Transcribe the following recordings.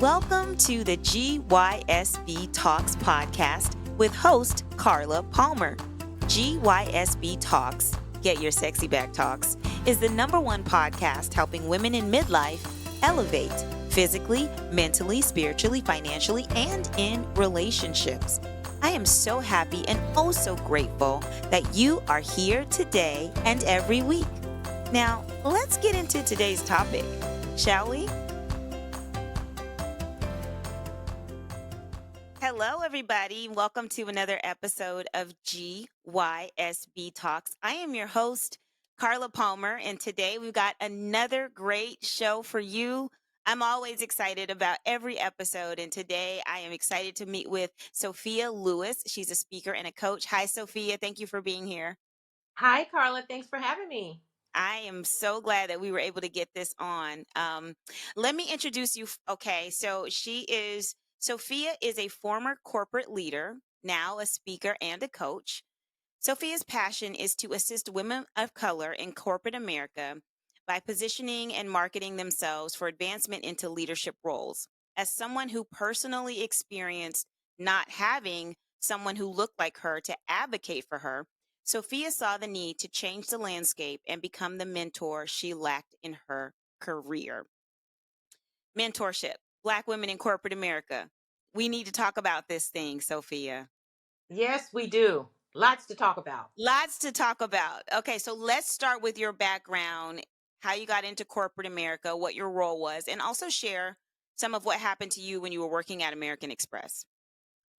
Welcome to the G.Y.S.B.talks podcast with host Carla Palmer. G.Y.S.B.talks, Get Your Sexy Back Talks, is the #1 podcast helping women in midlife elevate physically, mentally, spiritually, financially, and in relationships. I am so happy and oh so grateful that you are here today and every week. Now, let's get into today's topic, shall we? Hello, everybody. Welcome to another episode of G.Y.S.B. Talks. I am your host, Carla Palmer, and today we've got another great show for you. I'm always excited about every episode, and today I am excited to meet with Sophia Lewis. She's a speaker and a coach. Hi, Sophia. Thank you for being here. Hi, Carla. Thanks for having me. I am so glad that we were able to get this on. Let me introduce you. Okay, so Sophia is a former corporate leader, now a speaker and a coach. Sophia's passion is to assist women of color in corporate America by positioning and marketing themselves for advancement into leadership roles. As someone who personally experienced not having someone who looked like her to advocate for her, Sophia saw the need to change the landscape and become the mentor she lacked in her career. Mentorship, Black women in corporate America. We need to talk about this thing, Sophia. Yes, we do. Lots to talk about. Lots to talk about. Okay, so let's start with your background, how you got into corporate America, what your role was, and also share some of what happened to you when you were working at American Express.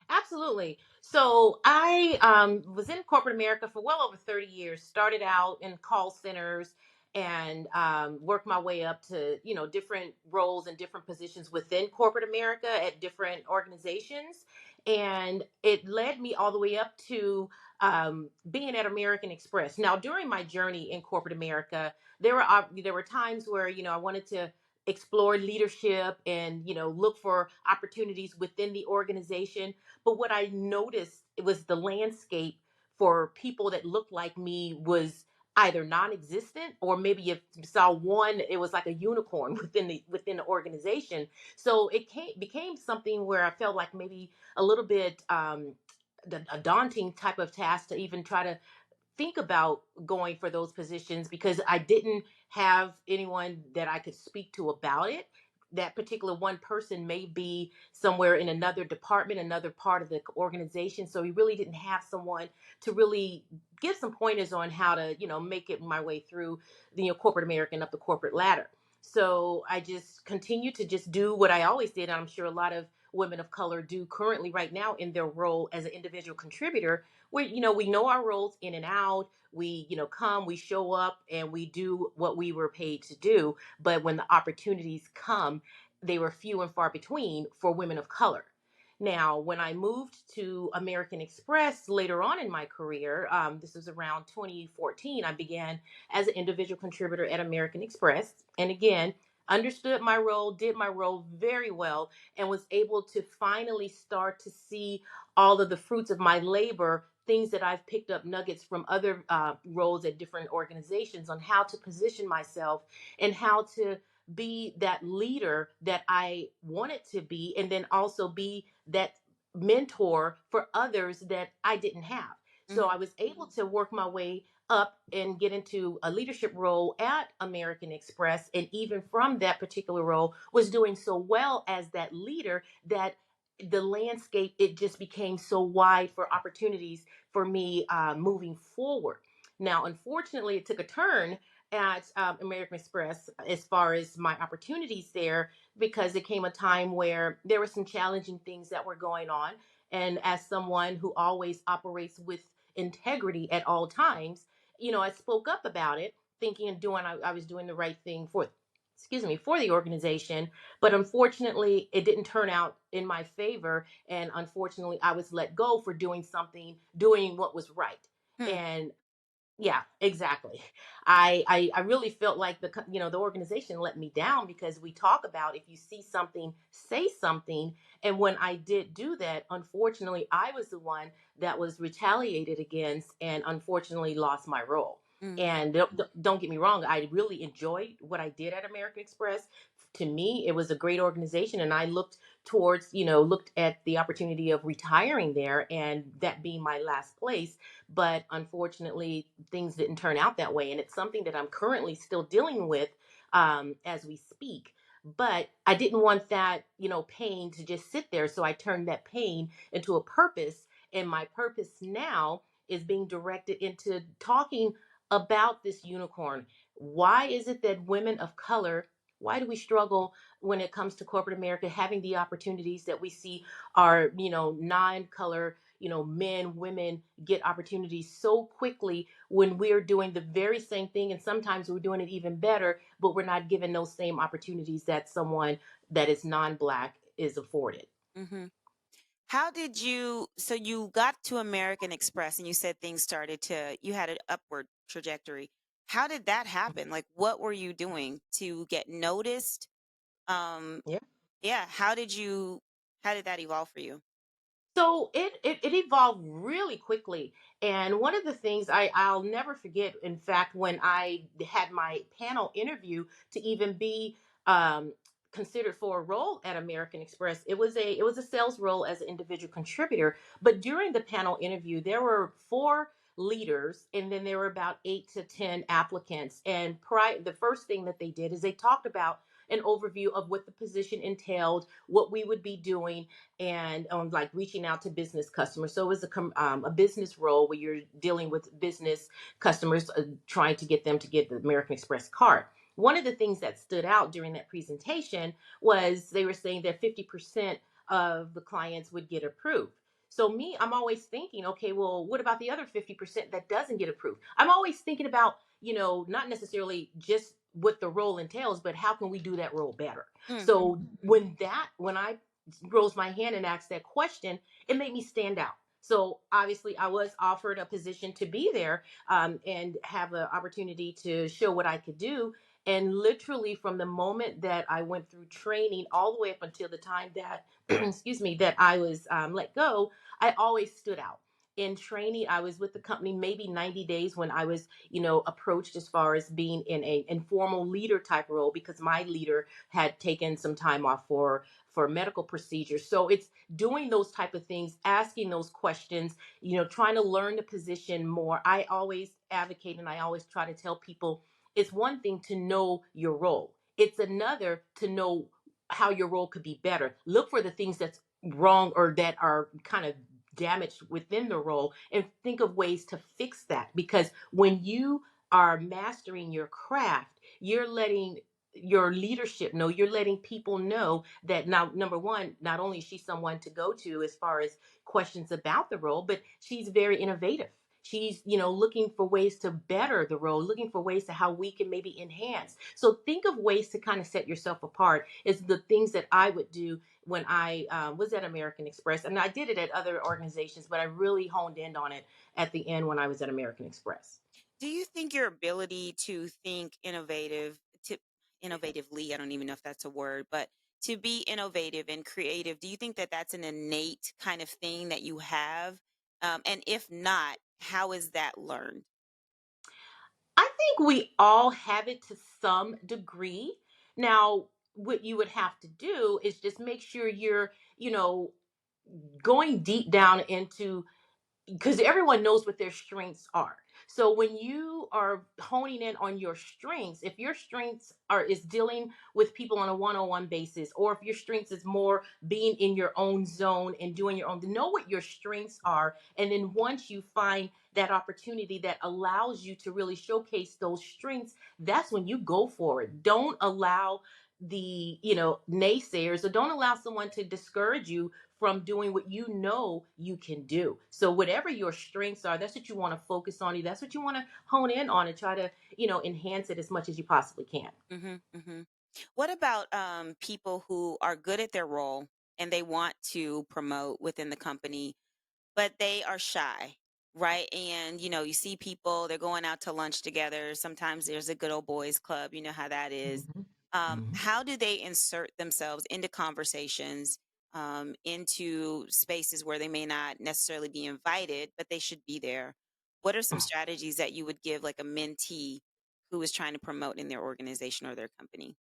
Absolutely. So I was in corporate America for well over 30 years. Started out in call centers and worked my way up to different roles and different positions within corporate America at different organizations, and it led me all the way up to being at American Express. Now, during my journey in corporate America, there were times where I wanted to explore leadership and look for opportunities within the organization, but what I noticed was the landscape for people that looked like me was either non-existent, or maybe if you saw one, it was like a unicorn within the organization. So became something where I felt like maybe a little bit a daunting type of task to even try to think about going for those positions, because I didn't have anyone that I could speak to about it. That particular one person may be somewhere in another department, another part of the organization. So we really didn't have someone to really give some pointers on how to, make it my way through the corporate American up the corporate ladder. So I just continued to just do what I always did. And I'm sure a lot of women of color do currently right now in their role as an individual contributor, where we know our roles in and out. We come, we show up, and we do what we were paid to do. But when the opportunities come, they were few and far between for women of color. Now, when I moved to American Express later on in my career, this was around 2014, I began as an individual contributor at American Express. And again, understood my role, did my role very well, and was able to finally start to see all of the fruits of my labor, things that I've picked up nuggets from other roles at different organizations on how to position myself and how to be that leader that I wanted to be, and then also be that mentor for others that I didn't have. So I was able to work my way up and get into a leadership role at American Express. And even from that particular role, was doing so well as that leader that the landscape, it just became so wide for opportunities for me moving forward. Now, unfortunately, it took a turn at American Express as far as my opportunities there, because it came a time where there were some challenging things that were going on. And as someone who always operates with integrity at all times, I spoke up about it, thinking and doing I was doing the right thing for the organization. But unfortunately, it didn't turn out in my favor, and unfortunately, I was let go for doing what was right. Hmm. And yeah, exactly. I really felt like the organization let me down, because we talk about, if you see something, say something. And when I did do that, unfortunately, I was the one that was retaliated against, and unfortunately lost my role. Mhm. And don't get me wrong, I really enjoyed what I did at American Express. To me, it was a great organization, and I looked towards, looked at the opportunity of retiring there and that being my last place. But unfortunately, things didn't turn out that way. And it's something that I'm currently still dealing with as we speak. But I didn't want that, pain to just sit there. So I turned that pain into a purpose. And my purpose now is being directed into talking about this unicorn. Why is it that women of color, why do we struggle when it comes to corporate America having the opportunities that we see our, non-color, men, women get opportunities so quickly when we're doing the very same thing, and sometimes we're doing it even better, but we're not given those same opportunities that someone that is non-black is afforded. Mhm. How did you so you got to American Express and you said things started to you had an upward trajectory. How did that happen? Like what were you doing to get noticed? Um Yeah. yeah, how did that evolve for you? So it evolved really quickly, and one of the things I'll never forget. In fact, when I had my panel interview to even be um, considered for a role at American Express, it was a sales role as an individual contributor. But during the panel interview, there were four leaders, and then there were about 8 to 10 applicants. And the first thing that they did is they talked about an overview of what the position entailed, what we would be doing, and like reaching out to business customers. So it was a business role where you're dealing with business customers, trying to get them to get the American Express card. One of the things that stood out during that presentation was they were saying that 50% of the clients would get approved. So me, I'm always thinking, okay, well, what about the other 50% that doesn't get approved? I'm always thinking about, not necessarily just what the role entails, but how can we do that role better? Mhm. So when I rose my hand and asked that question, it made me stand out. So obviously, I was offered a position to be there and have an opportunity to show what I could do. And literally, from the moment that I went through training all the way up until the time that, excuse me, that I was let go, I always stood out. In training, I was with the company maybe 90 days when I was, approached as far as being in a informal leader type role because my leader had taken some time off for medical procedures. So it's doing those type of things, asking those questions, trying to learn the position more. I always advocate and I always try to tell people it's one thing to know your role. It's another to know how your role could be better. Look for the things that's wrong or that are kind of damaged within the role and think of ways to fix that, because when you are mastering your craft, you're letting your leadership know, you're letting people know that now, number one, not only is she someone to go to as far as questions about the role, but she's very innovative. She's, looking for ways to better the role, looking for ways to how we can maybe enhance. So think of ways to kind of set yourself apart is the things that I would do when I was at American Express. And I did it at other organizations, but I really honed in on it at the end when I was at American Express. Do you think your ability to think innovatively, I don't even know if that's a word, but to be innovative and creative, do you think that that's an innate kind of thing that you have? And if not, how is that learned? I think we all have it to some degree. Now, what you would have to do is just make sure you're, going deep down into, because everyone knows what their strengths are. So when you are honing in on your strengths, if your strengths are is dealing with people on a one-on-one basis, or if your strengths is more being in your own zone and doing your own, know what your strengths are. And then once you find that opportunity that allows you to really showcase those strengths, that's when you go for it. Don't allow the naysayers, or don't allow someone to discourage you from doing what you can do. So whatever your strengths are, that's what you want to focus on. That's what you want to hone in on and try to, enhance it as much as you possibly can. Hmm. Hmm. What about people who are good at their role and they want to promote within the company, but they are shy, right? And you see people, they're going out to lunch together. Sometimes there's a good old boys club, you know how that is. Mhm. Mhm. How do they insert themselves into conversations, into spaces where they may not necessarily be invited, but they should be there? What are some strategies that you would give like a mentee who is trying to promote in their organization or their company?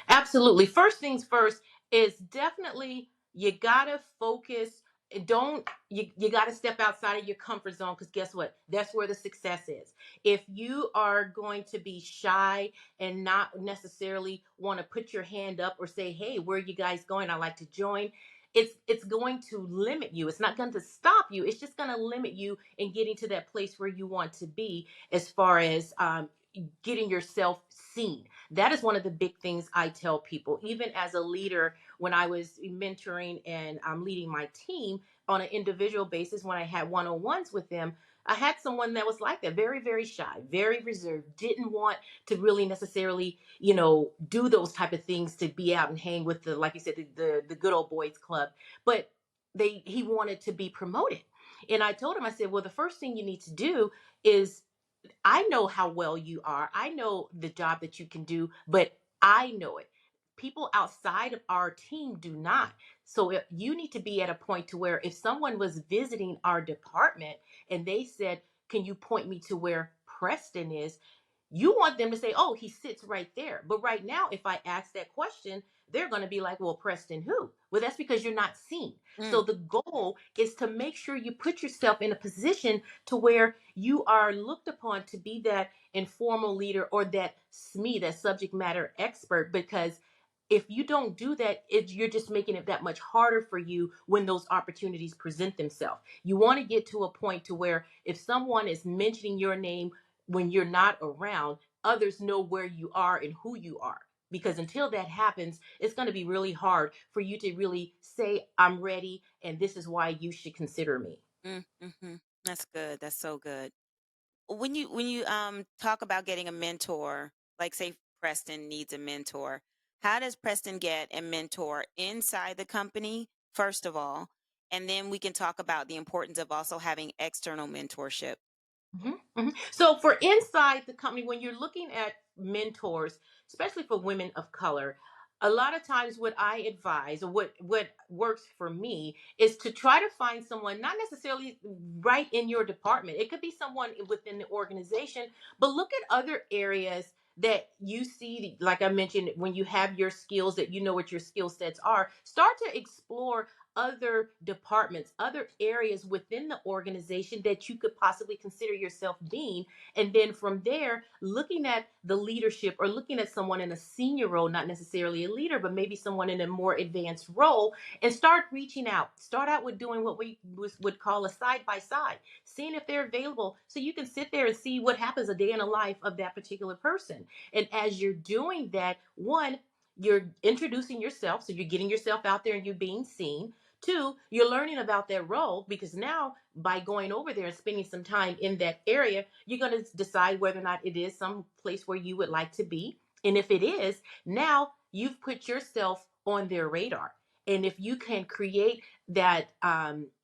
Absolutely. First things first is definitely you gotta focus. Don't you gotta step outside of your comfort zone, because guess what? That's where the success is. If you are going to be shy and not necessarily want to put your hand up or say, "Hey, where are you guys going? I'd like to join." It's going to limit you. It's not going to stop you. It's just going to limit you in getting to that place where you want to be, as far as getting yourself seen. That is one of the big things I tell people. Even as a leader, when I was mentoring and I'm leading my team on an individual basis, when I had one-on-ones with them, I had someone that was like that, very, very shy, very reserved, didn't want to really necessarily, do those type of things, to be out and hang with the, like you said, the good old boys club. But he wanted to be promoted. And I told him, I said, well, the first thing you need to do is, I know how well you are. I know the job that you can do, but I know it. People outside of our team do not. So if you need to be at a point to where, if someone was visiting our department and they said, "Can you point me to where Preston is?" You want them to say, "Oh, he sits right there." But right now, if I ask that question, they're going to be like, "Well, Preston who?" Well, that's because you're not seen. So Mm, the goal is to make sure you put yourself in a position to where you are looked upon to be that informal leader, or that SME, that subject matter expert. Because if you don't do that, you're just making it that much harder for you when those opportunities present themselves. You want to get to a point to where, if someone is mentioning your name when you're not around, others know where you are and who you are. Because until that happens, it's going to be really hard for you to really say, "I'm ready, and this is why you should consider me." mm. That's good. That's so good. When you talk about getting a mentor, like say Preston needs a mentor, how does Preston get a mentor inside the company, first of all? And then we can talk about the importance of also having external mentorship. Mhm, mhm. So for inside the company, when you're looking at mentors, especially for women of color, a lot of times what I advise, or what works for me, is to try to find someone not necessarily right in your department. It could be someone within the organization, but look at other areas that you see, like I mentioned, when you have your skills, that you know what your skill sets are, start to explore other departments, other areas within the organization that you could possibly consider yourself being. And then from there, looking at the leadership, or looking at someone in a senior role, not necessarily a leader, but maybe someone in a more advanced role, and start reaching out. Start out with doing what we would call a side by side, seeing if they're available, so you can sit there and see what happens a day in the life of that particular person. And as you're doing that, one, you're introducing yourself, so you're getting yourself out there and you're being seen. Two, you're learning about their role, because now, by going over there and spending some time in that area, you're going to decide whether or not it is some place where you would like to be. And if it is, now you've put yourself on their radar. And if you can create that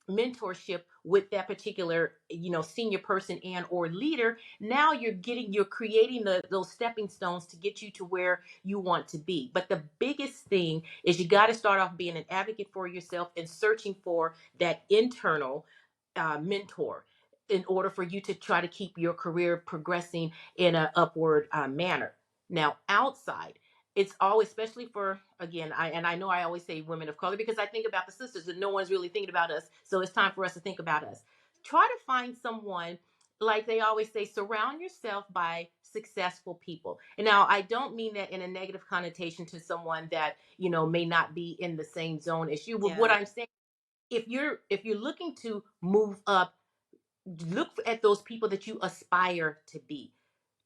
mentorship with that particular, senior person and or leader, now you're creating those stepping stones to get you to where you want to be. But the biggest thing is, you got to start off being an advocate for yourself and searching for that internal mentor, in order for you to try to keep your career progressing in an upward manner. Now, outside, it's always, especially for, again, I know I always say women of color, because I think about the sisters and no one's really thinking about us. So it's time for us to think about us. Try to find someone, like they always say, surround yourself by successful people. And now, I don't mean that in a negative connotation to someone that, may not be in the same zone as you. But what Yeah. I'm saying, if you're looking to move up, look at those people that you aspire to be.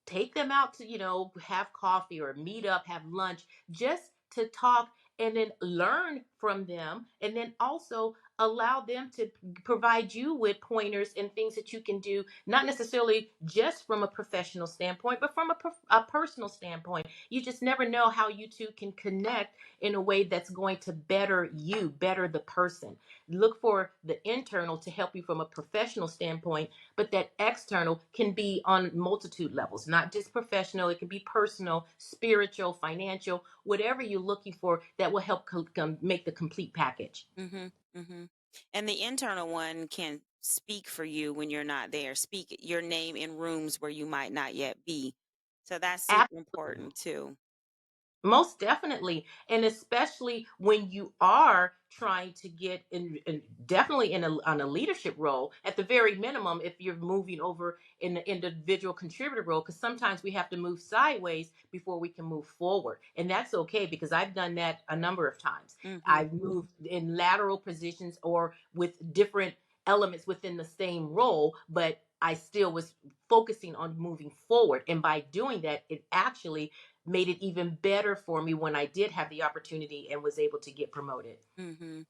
Take them out to, have coffee or meet up, have lunch, just to talk, and then learn from them. And then also allow them to provide you with pointers and things that you can do, not necessarily just from a professional standpoint, but from a personal standpoint. You just never know how you two can connect in a way that's going to better you, better the person. Look for the internal to help you from a professional standpoint, but that external can be on multitude levels, not just professional. It can be personal, spiritual, financial, whatever you're looking for, that will help make the complete package. Mhm. Mhm. And the internal one can speak for you when you're not there, speak your name in rooms where you might not yet be. So that's super Absolutely. important too. Most definitely. And especially when you are trying to get in definitely on a leadership role, at the very minimum, if you're moving over in the individual contributor role, because sometimes we have to move sideways before we can move forward. And that's okay because I've done that a number of times. Mhm. I've moved in lateral positions or with different elements within the same role, but I still was focusing on moving forward. And by doing that, it actually made it even better for me when I did have the opportunity and was able to get promoted. Mhm.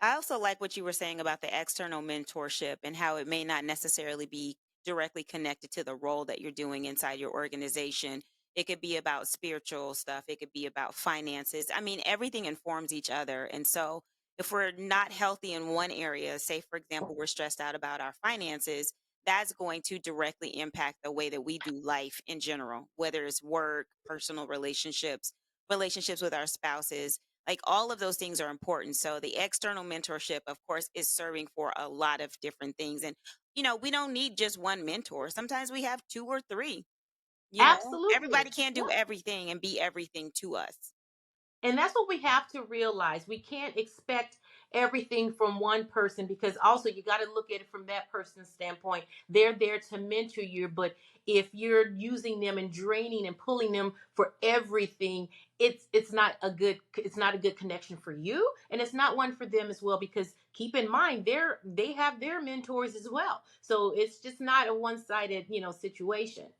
I also like what you were saying about the external mentorship and how it may not necessarily be directly connected to the role that you're doing inside your organization. It could be about spiritual stuff, it could be about finances. I mean, everything informs each other. And so, if we're not healthy in one area, say, for example, we're stressed out about our finances, that's going to directly impact the way that we do life in general, whether it's work, personal relationships, relationships with our spouses, like all of those things are important. So the external mentorship, of course, is serving for a lot of different things. And, we don't need just one mentor. Sometimes we have two or three. Everybody Absolutely. can't Yeah. do everything and be everything to us. And that's what we have to realize. We can't expect everything from one person because also you got to look at it from that person's standpoint. They're there to mentor you, but if you're using them and draining and pulling them for everything, it's not a good connection for you, and it's not one for them as well because keep in mind they have their mentors as well. So it's just not a one-sided, situation.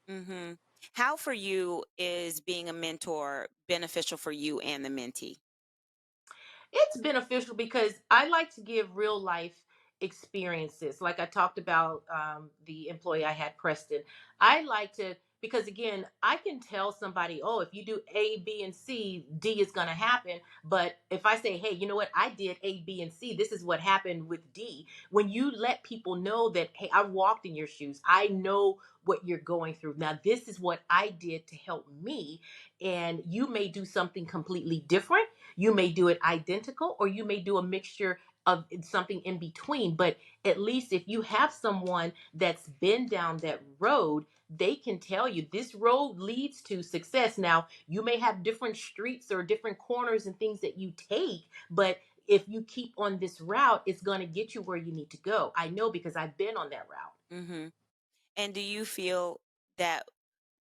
Hmm. How for you is being a mentor beneficial for you and the mentee? It's beneficial because I like to give real life experiences. Like I talked about the employee I had, Preston. I like to, because again, I can tell somebody, oh, if you do A, B, and C, D is going to happen. But if I say, hey, you know what? I did A, B, and C. This is what happened with D. When you let people know that, hey, I walked in your shoes, I know what you're going through. Now, this is what I did to help me. And you may do something completely different, you may do it identical, or you may do a mixture of something in between. But at least if you have someone that's been down that road, they can tell you this road leads to success. Now, you may have different streets or different corners and things that you take, but if you keep on this route, it's going to get you where you need to go. I know because I've been on that route. Hmm. And do you feel that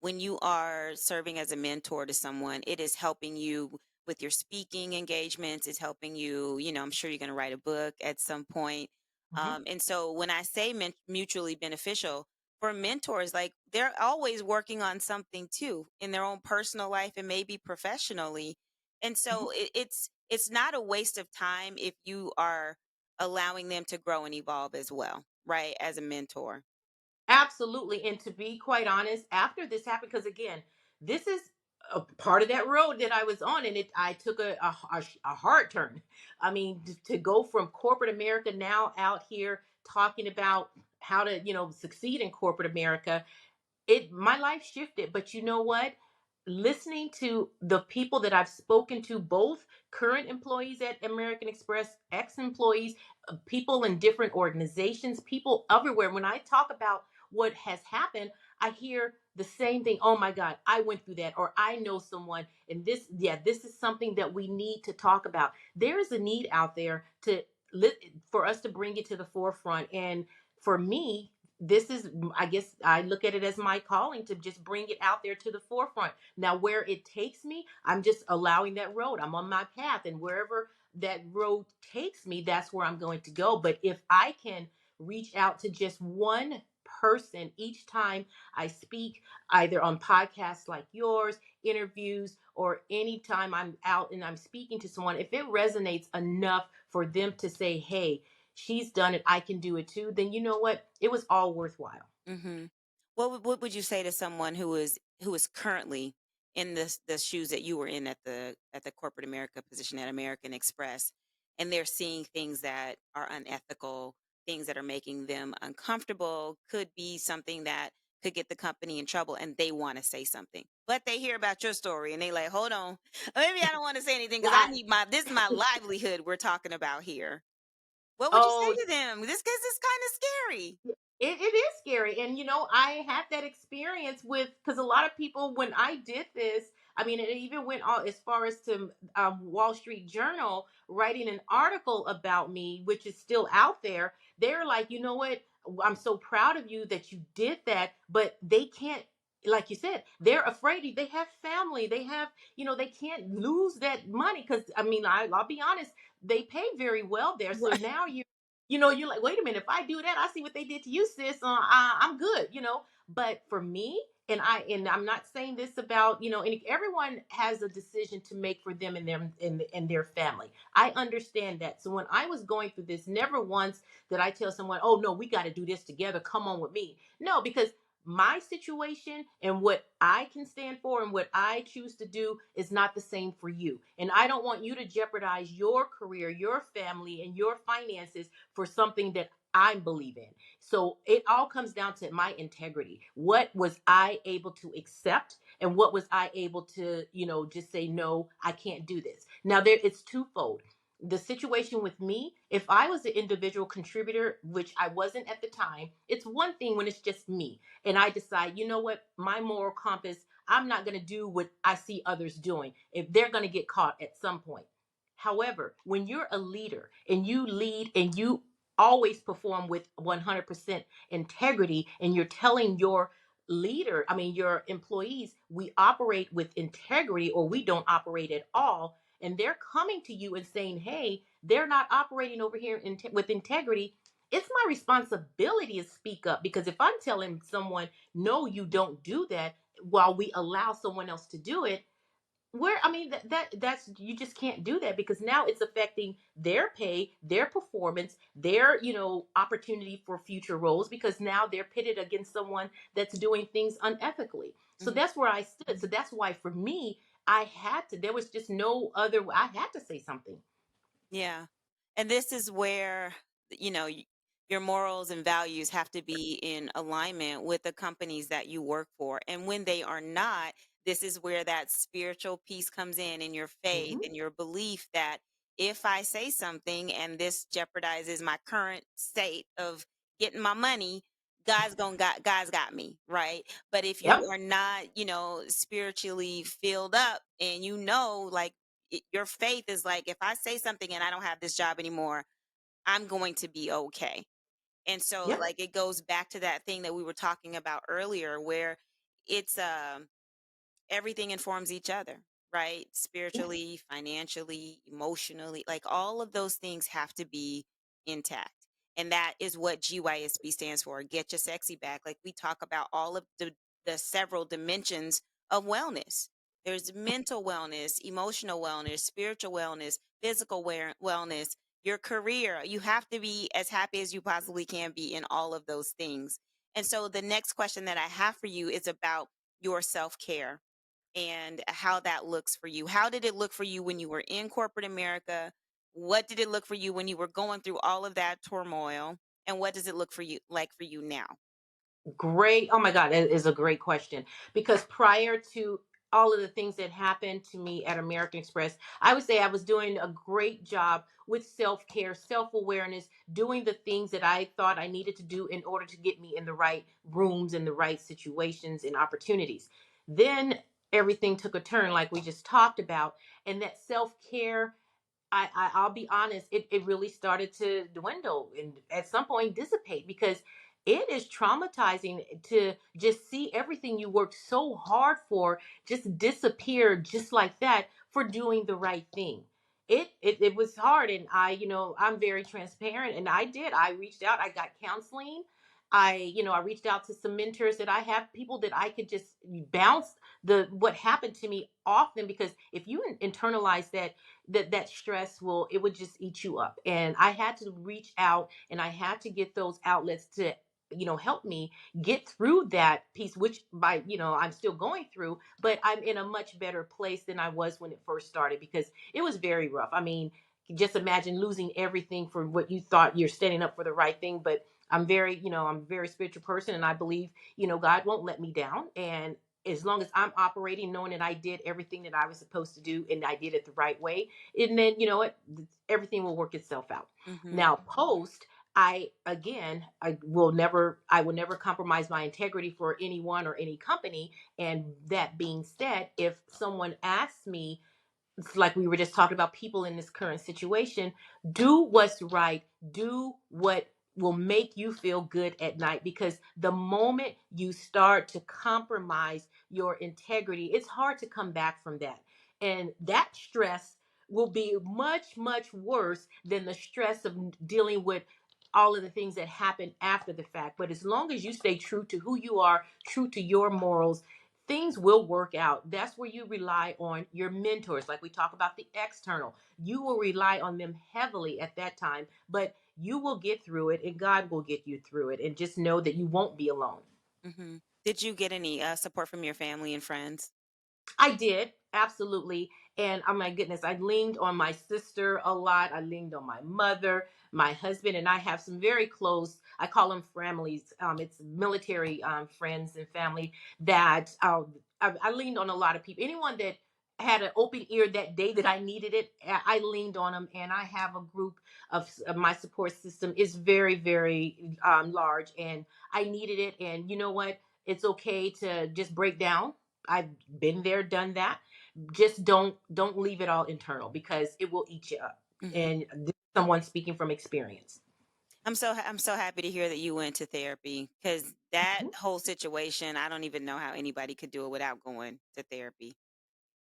when you are serving as a mentor to someone, it is helping you with your speaking engagements, it's helping you, I'm sure you're going to write a book at some point. Mhm. And so when I say mutually beneficial, for mentors, like they're always working on something too in their own personal life and maybe professionally. And Mhm. so it's not a waste of time if you are allowing them to grow and evolve as well, right? As a mentor. Absolutely. And to be quite honest, after this happened, because again, this is a part of that road that I was on, and I took a hard turn. I mean, to go from corporate America now out here talking about how to, succeed in corporate America, it my life shifted. But you know what, listening to the people that I've spoken to, both current employees at American Express, ex-employees, people in different organizations, people everywhere, when I talk about what has happened, I hear the same thing. Oh my God, I went through that, or I know someone, and this is something that we need to talk about. There is a need out there for us to bring it to the forefront. And for me, this is, I guess I look at it as my calling to just bring it out there to the forefront. Now, where it takes me, I'm just allowing that road. I'm on my path, and wherever that road takes me, that's where I'm going to go. But if I can reach out to just one person each time I speak, either on podcasts like yours, interviews, or anytime I'm out and I'm speaking to someone, if it resonates enough for them to say, hey, she's done it, I can do it too, then you know what? It was all worthwhile. Hmm. What would you say to someone who is currently in the shoes that you were in at the corporate America position at American Express, and they're seeing things that are unethical, things that are making them uncomfortable, could be something that could get the company in trouble, and they want to say something, but they hear about your story and they like, hold on, maybe I don't want to say anything because I I, need this is my livelihood we're talking about here. What would you Oh, say to them? This cause it's kind of scary. it is scary. And, I had that experience with, because a lot of people, when I did this, I mean, it even went all as far as to Wall Street Journal writing an article about me, which is still out there. They're like, you know what? I'm so proud of you that you did that, but they can't. Like you said, they're afraid. They have family. They have, they can't lose that money because, I mean, I'll be honest, they pay very well there. So Right. now you're like, wait a minute, if I do that, I see what they did to you, sis. I'm good. But for me, and I'm not saying this about, and everyone has a decision to make for them and their family. I understand that. So when I was going through this, never once did I tell someone, oh no, we got to do this together. Come on with me. No, because my situation and what I can stand for and what I choose to do is not the same for you. And I don't want you to jeopardize your career, your family, and your finances for something that I believe in. So it all comes down to my integrity. What was I able to accept? And what was I able to, just say, no, I can't do this. Now, it's twofold. The situation with me, if I was an individual contributor, which I wasn't at the time, it's one thing when it's just me. And I decide, you know what, my moral compass, I'm not going to do what I see others doing if they're going to get caught at some point. However, when you're a leader and you lead and you always perform with 100% integrity and you're telling your your employees, we operate with integrity or we don't operate at all. And they're coming to you and saying, hey, they're not operating over here with integrity. It's my responsibility to speak up because if I'm telling someone, no, you don't do that, while we allow someone else to do it, where I mean that's you just can't do that because now it's affecting their pay, their performance, their opportunity for future roles because now they're pitted against someone that's doing things unethically. So Mhm. that's where I stood. So that's why for me, I had to. There was just no other. I had to say something. Yeah. And this is where, you know, your morals and values have to be in alignment with the companies that you work for. And when they are not, this is where that spiritual piece comes in your faith Mhm. and your belief that if I say something and this jeopardizes my current state of getting my money, God's got me, right? But if you Yep. are not, spiritually filled up and like your faith is like, if I say something and I don't have this job anymore, I'm going to be okay. And so, Yep. like, it goes back to that thing that we were talking about earlier, where it's everything informs each other, right? Yes. Spiritually, financially, emotionally, like all of those things have to be intact. And that is what GYSB stands for. Get your sexy back. Like we talk about all of the several dimensions of wellness. There's mental wellness, emotional wellness, spiritual wellness, physical wellness, your career. You have to be as happy as you possibly can be in all of those things. And so the next question that I have for you is about your self care and how that looks for you. How did it look for you when you were in corporate America? What did it look for you when you were going through all of that turmoil? And what does it look for you like for you now? Great. Oh my God, that is a great question. Because prior to all of the things that happened to me at American Express, I would say I was doing a great job with self care, self awareness, doing the things that I thought I needed to do in order to get me in the right rooms, in the right situations and opportunities. Then everything took a turn, like we just talked about. And that self care, I'll be honest, it really started to dwindle and at some point dissipate because it is traumatizing to just see everything you worked so hard for just disappear just like that for doing the right thing. It was hard, and I'm very transparent, and I reached out, I got counseling. I reached out to some mentors that I have, people that I could just bounce the what happened to me off them, because if you internalize that stress would just eat you up. And I had to reach out and I had to get those outlets to help me get through that piece, which by I'm still going through, but I'm in a much better place than I was when it first started, because it was very rough. I mean, just imagine losing everything for what you thought you're standing up for the right thing. But I'm a very spiritual person, and I believe God won't let me down. And as long as I'm operating, knowing that I did everything that I was supposed to do and I did it the right way, and then you know what, everything will work itself out. Mhm. Now, post, I will never compromise my integrity for anyone or any company. And that being said, if someone asks me, it's like we were just talking about people in this current situation, do what's right, do what will make you feel good at night, because the moment you start to compromise your integrity, it's hard to come back from that. And that stress will be much, much worse than the stress of dealing with all of the things that happen after the fact. But as long as you stay true to who you are, true to your morals, things will work out. That's where you rely on your mentors. Like we talk about the external, you will rely on them heavily at that time, but you will get through it and God will get you through it. And just know that you won't be alone. Mhm. Did you get any support from your family and friends? I did, absolutely. And oh my goodness, I leaned on my sister a lot. I leaned on my mother, my husband, and I have some very close, I call them families. It's military friends and family that I leaned on a lot of people. Anyone that had an open ear that day that I needed it, I leaned on them. And I have a group of my support system is very, very large. And I needed it. And you know what? It's okay to just break down. I've been there, done that. Just don't leave it all internal because it will eat you up. Mhm. And this is someone speaking from experience. I'm so happy to hear that you went to therapy, because that Mhm. whole situation, I don't even know how anybody could do it without going to therapy.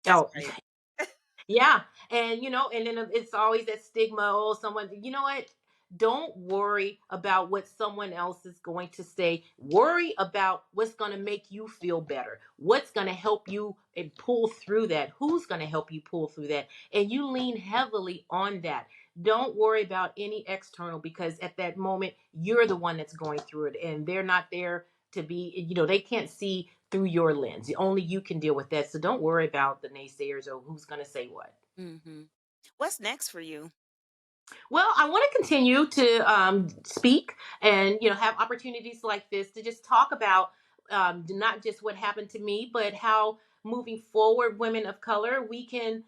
That's Oh, great. yeah. And and then it's always that stigma. Oh, someone, you know what? Don't worry about what someone else is going to say. Worry about what's going to make you feel better. What's going to help you and pull through that? Who's going to help you pull through that? And you lean heavily on that. Don't worry about any external, because at that moment you're the one that's going through it and they're not there to be, they can't see through your lens. Only you can deal with that. So don't worry about the naysayers or who's going to say what. Mhm. What's next for you? Well, I want to continue to speak and have opportunities like this to just talk about not just what happened to me, but how moving forward, women of color, we can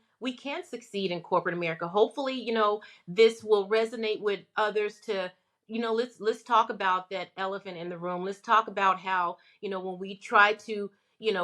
succeed in corporate America. Hopefully, this will resonate with others to let's talk about that elephant in the room. Let's talk about how when we try to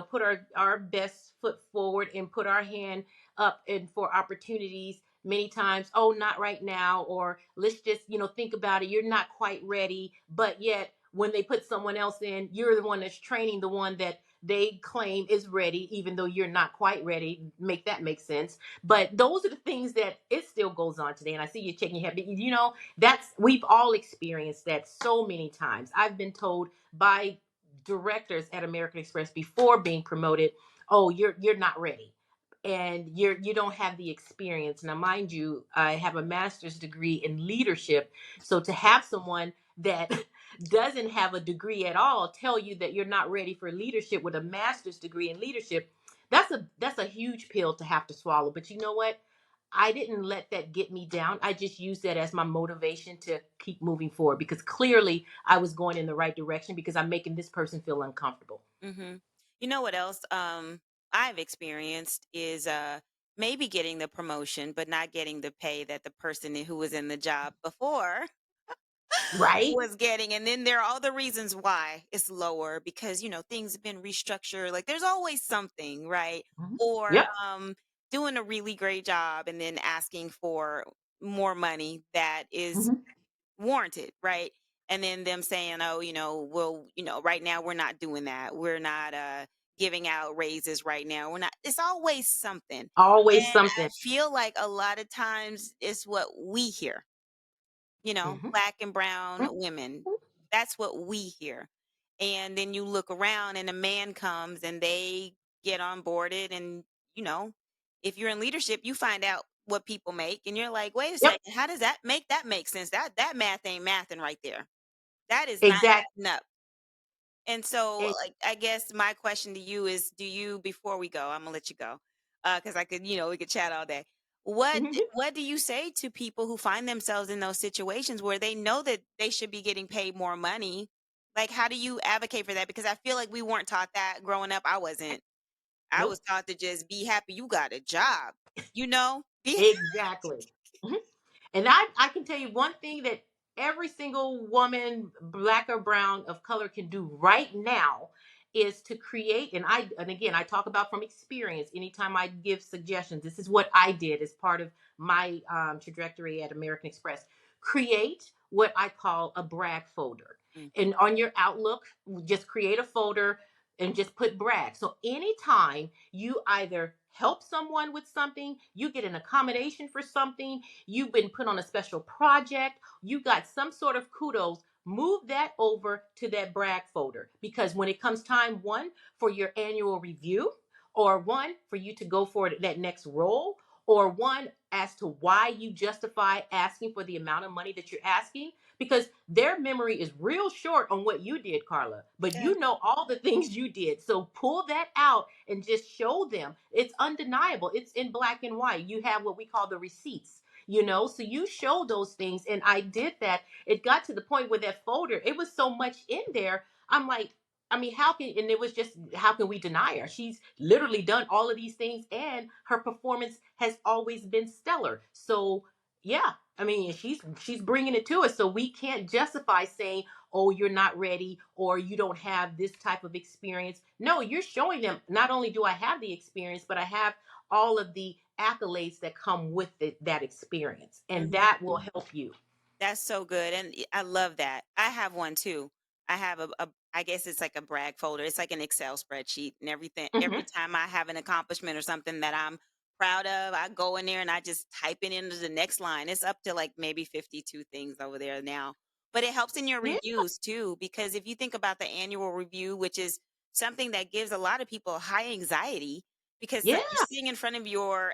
put our best foot forward and put our hand up and for opportunities, many times, oh, not right now, or let's just think about it, you're not quite ready. But yet when they put someone else in, you're the one that's training the one that they claim is ready, even though you're not quite ready. Make that make sense. But those are the things that it still goes on today. And I see you shaking your head, but that's, we've all experienced that so many times. I've been told by directors at American Express before being promoted, oh, you're not ready, and you don't have the experience. Now, mind you, I have a master's degree in leadership. So to have someone that doesn't have a degree at all tell you that you're not ready for leadership with a master's degree in leadership, that's a huge pill to have to swallow. But you know what? I didn't let that get me down. I just used that as my motivation to keep moving forward, because clearly I was going in the right direction because I'm making this person feel uncomfortable. Mhm. You know what else I've experienced is maybe getting the promotion but not getting the pay that the person who was in the job before Right? was getting. And then there are other reasons why it's lower, because things have been restructured. Like, there's always something, right? Mhm. Or Yep. doing a really great job and then asking for more money that is Mhm. warranted, right? And then them saying, "Oh, well, right now we're not doing that. We're not giving out raises right now. We're not." It's always something. Always And I something. feel like a lot of times it's what we hear, Mhm. black and brown Mhm. women. That's what we hear. And then you look around and a man comes and they get onboarded, and you know, if you're in leadership, you find out what people make and you're like, "Wait a Yep. second, how does that make sense? That math ain't mathing right there. That is not Exactly. adding up." And so, like, I guess my question to you is, do you, before we go, I'm gonna let you go, because I could, we could chat all day. What do you say to people who find themselves in those situations where they know that they should be getting paid more money, Like, how do you advocate for that? Because I feel like we weren't taught that growing up. I wasn't. I was Nope. taught to just be happy you got a job, you know? Be Exactly. Mhm. And I can tell you one thing that every single woman, black or brown, of color can do right now is to create. And again, I talk about from experience. Anytime I give suggestions, this is what I did as part of my trajectory at American Express. Create what I call a brag folder, Mm, and on your Outlook, just create a folder and just put brag. So anytime you either help someone with something, you get an accommodation for something, you've been put on a special project, you got some sort of kudos, move that over to that brag folder. Because when it comes time, one, for your annual review, or one, for you to go for that next role, or one, as to why you justify asking for the amount of money that you're asking, because their memory is real short on what you did, Carla, but yeah. you know all the things you did. So pull that out and just show them. It's undeniable. It's in black and white. You have what we call the receipts, so you show those things. And I did that. It got to the point where that folder, it was so much in there. I'm like, I mean, and it was just, how can we deny her? She's literally done all of these things, and her performance has always been stellar. So, yeah, I mean, she's bringing it to us. So we can't justify saying, "Oh, you're not ready," or "You don't have this type of experience." No, you're showing them, not only do I have the experience, but I have all of the accolades that come with that experience, and Mhm. that will help you. That's so good, and I love that. I have one too. I have a I guess it's like a brag folder. It's like an Excel spreadsheet, and everything. Every Hmm. time I have an accomplishment or something that I'm proud of, I go in there and I just type it into the next line. It's up to like maybe 52 things over there now. But it helps in your Yeah, reviews too, because if you think about the annual review, which is something that gives a lot of people high anxiety, because yeah, you're sitting in front of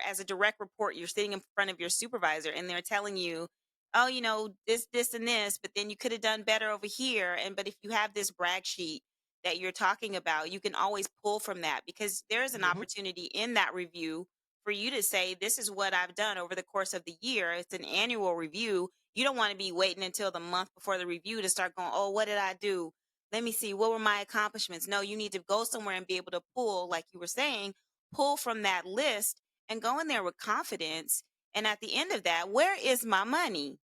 as a direct report, you're sitting in front of your supervisor, and they're telling you, oh, this, and this, but then you could have done better over here. And but if you have this brag sheet that you're talking about, you can always pull from that because there's an hmm, opportunity in that review for you to say, this is what I've done over the course of the year. It's an annual review. You don't want to be waiting until the month before the review to start going, oh, what did I do? Let me see, what were my accomplishments? No, you need to go somewhere and be able to pull, like you were saying, pull from that list and go in there with confidence. And at the end of that, where is my money?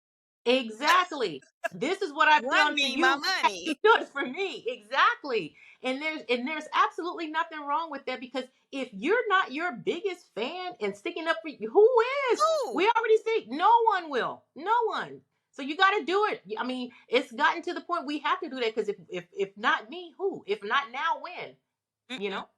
exactly. This is what I've Run done for me my you. Have you money. done for me? Exactly. And there's absolutely nothing wrong with that, because if you're not your biggest fan and sticking up for you, who is? Ooh, We already see no one will. No one. So you got to do it. I mean, it's gotten to the point we have to do that, because if not me, who? If not now, when? You mm-mm. know?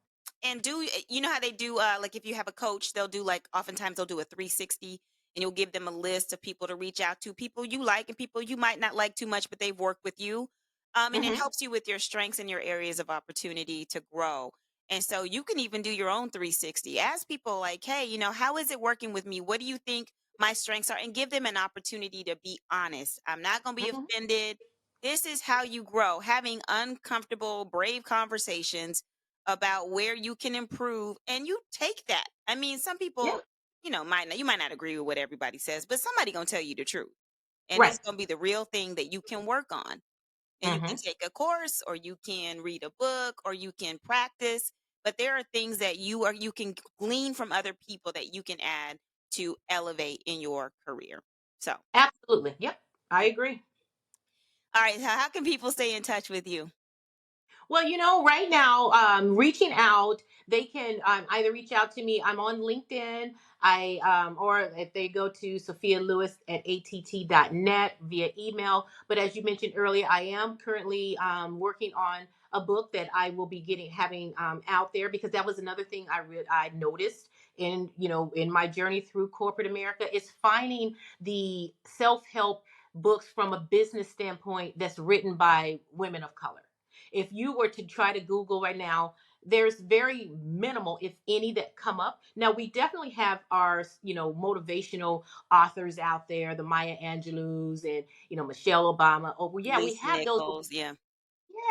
And you know how they do, like if you have a coach, they'll do like oftentimes they'll do a 360 and you'll give them a list of people to reach out to, people you like and people you might not like too much, but they've worked with you. And it Hmm. helps you with your strengths and your areas of opportunity to grow. And so you can even do your own 360. Ask people like, hey, how is it working with me? What do you think my strengths are? And give them an opportunity to be honest. I'm not going to be Hmm. offended. This is how you grow, having uncomfortable, brave conversations about where you can improve, and you take that. I mean, some Yeah. people, might not agree with what everybody says, but somebody going to tell you the truth. And it's Right. going to be the real thing that you can work on. And you can Hmm. take a course or you can read a book or you can practice, but there are things that you can glean from other people that you can add to elevate in your career. So, Absolutely. Yep. I agree. all right, how can people stay in touch with you? Well, right now, reaching out, they can either reach out to me. I'm on LinkedIn. Or if they go to Sophia Lewis at att.net via email. But as you mentioned earlier, I am currently working on a book that I will be having out there, because that was another thing I noticed in my journey through corporate America, is finding the self help books from a business standpoint that's written by women of color. If you were to try to Google right now, there's very minimal, if any, that come up. Now, we definitely have our, motivational authors out there, the Maya Angelou's and, Michelle Obama. Oh, well, yeah, we Lisa have those. Nichols, yeah.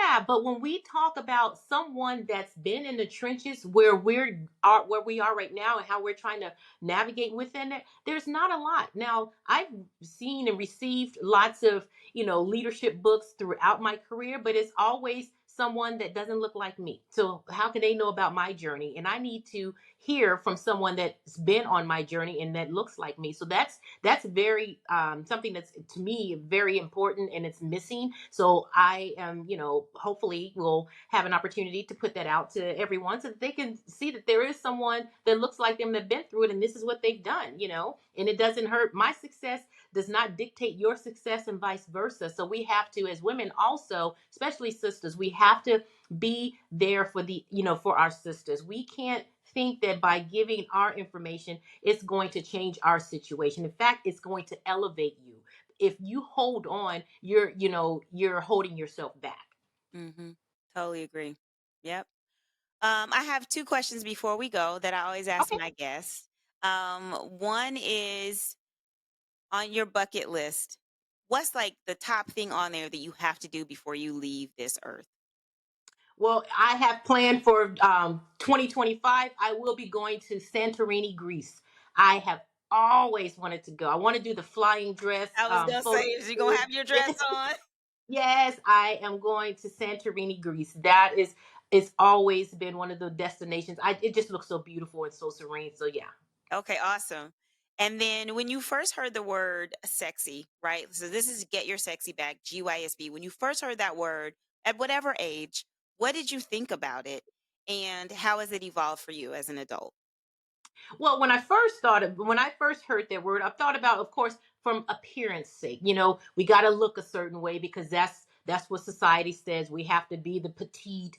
Yeah, but when we talk about someone that's been in the trenches where where we are right now and how we're trying to navigate within it, there's not a lot. Now, I've seen and received lots of, leadership books throughout my career, but it's always someone that doesn't look like me. So how can they know about my journey? And I need to hear from someone that's been on my journey and that looks like me. So that's very something that's to me very important and it's missing. So I am, hopefully will have an opportunity to put that out to everyone so that they can see that there is someone that looks like them that been through it and this is what they've done, and it doesn't hurt. My success does not dictate your success and vice versa. So we have to, as women also, especially sisters, we have to be there for for our sisters. We can't think that by giving our information, it's going to change our situation. In fact, it's going to elevate you. If you hold on, you're holding yourself back. Mm-hmm. Totally agree. Yep. I have two questions before we go that I always ask Okay. my guests. One is on your bucket list. What's like the top thing on there that you have to do before you leave this earth? Well, I have planned for 2025. I will be going to Santorini, Greece. I have always wanted to go. I want to do the flying dress I was gonna say, photo. is you gonna have your dress on? Yes, I am going to Santorini, Greece. That is, it's always been one of the destinations. It just looks so beautiful and so serene. So yeah. Okay, awesome. And then when you first heard the word sexy, right? So this is Get Your Sexy Back, GYSB. When you first heard that word, at whatever age, what did you think about it? And how has it evolved for you as an adult? Well, when I first heard that word, I thought about, of course, from appearance sake. We got to look a certain way because that's what society says. We have to be the petite,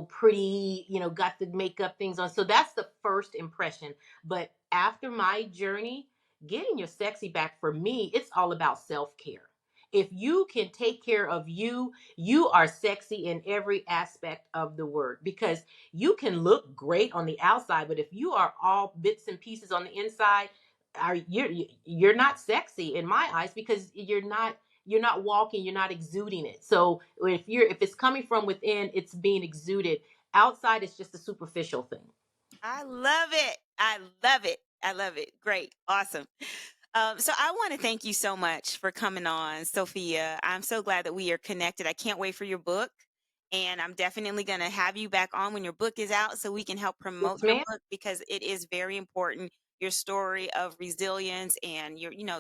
pretty, got the makeup things on. So that's the first impression. But after my journey, getting your sexy back for me, it's all about self care. If you can take care of you, you are sexy in every aspect of the word because you can look great on the outside, but if you are all bits and pieces on the inside, you're not sexy in my eyes because you're not walking, you're not exuding it. So if it's coming from within, it's being exuded. Outside, it's just a superficial thing. I love it. I love it. I love it. Great. Awesome. So I want to thank you so much for coming on, Sophia. I'm so glad that we are connected. I can't wait for your book. And I'm definitely going to have you back on when your book is out so we can help promote Yes, your ma'am. book because it is very important. Your story of resilience and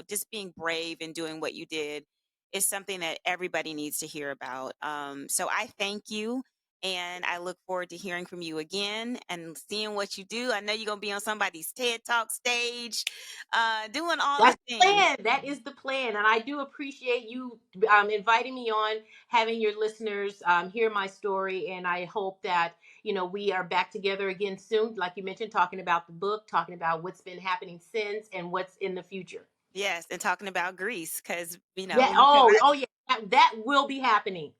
just being brave and doing what you did is something that everybody needs to hear about. So I thank you. And I look forward to hearing from you again and seeing what you do. I know you're going to be on somebody's TED Talk stage, doing all the That's the things. plan. That is the plan. And I do appreciate you inviting me on, having your listeners hear my story. And I hope that, we are back together again soon. Like you mentioned, talking about the book, talking about what's been happening since and what's in the future. Yes, and talking about Greece because, Yeah. Oh, yeah. That will be happening.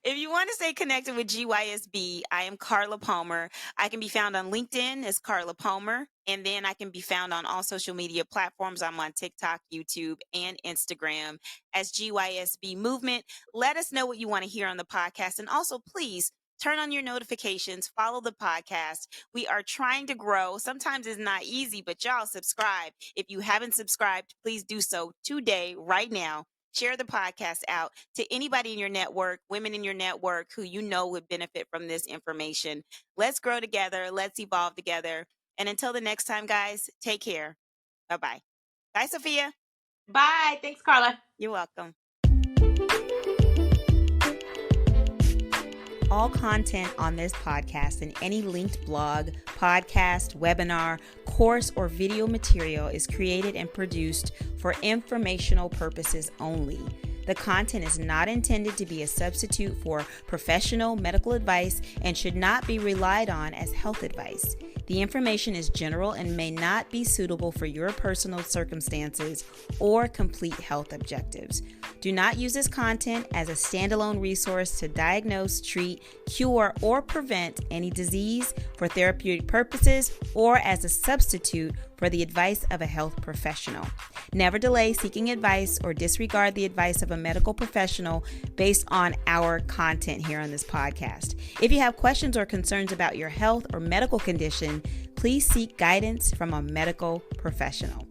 if you want to stay connected with GYSB, I am Carla Palmer. I can be found on LinkedIn as Carla Palmer, and then I can be found on all social media platforms. I'm on TikTok, YouTube, and Instagram as GYSB Movement. Let us know what you want to hear on the podcast. And also, please turn on your notifications, follow the podcast. We are trying to grow. Sometimes it's not easy, but y'all subscribe. If you haven't subscribed, please do so today, right now. Share the podcast out to anybody in your network, women in your network who you know would benefit from this information. Let's grow together. Let's evolve together. And until the next time, guys, take care. Bye bye. Bye, Sophia. Bye. Thanks, Carla. You're welcome. All content on this podcast and any linked blog, podcast, webinar, course, or video material is created and produced for informational purposes only. The content is not intended to be a substitute for professional medical advice and should not be relied on as health advice. The information is general and may not be suitable for your personal circumstances or complete health objectives. Do not use this content as a standalone resource to diagnose, treat, cure, or prevent any disease for therapeutic purposes or as a substitute for the advice of a health professional. Never delay seeking advice or disregard the advice of a medical professional based on our content here on this podcast. If you have questions or concerns about your health or medical condition, please seek guidance from a medical professional.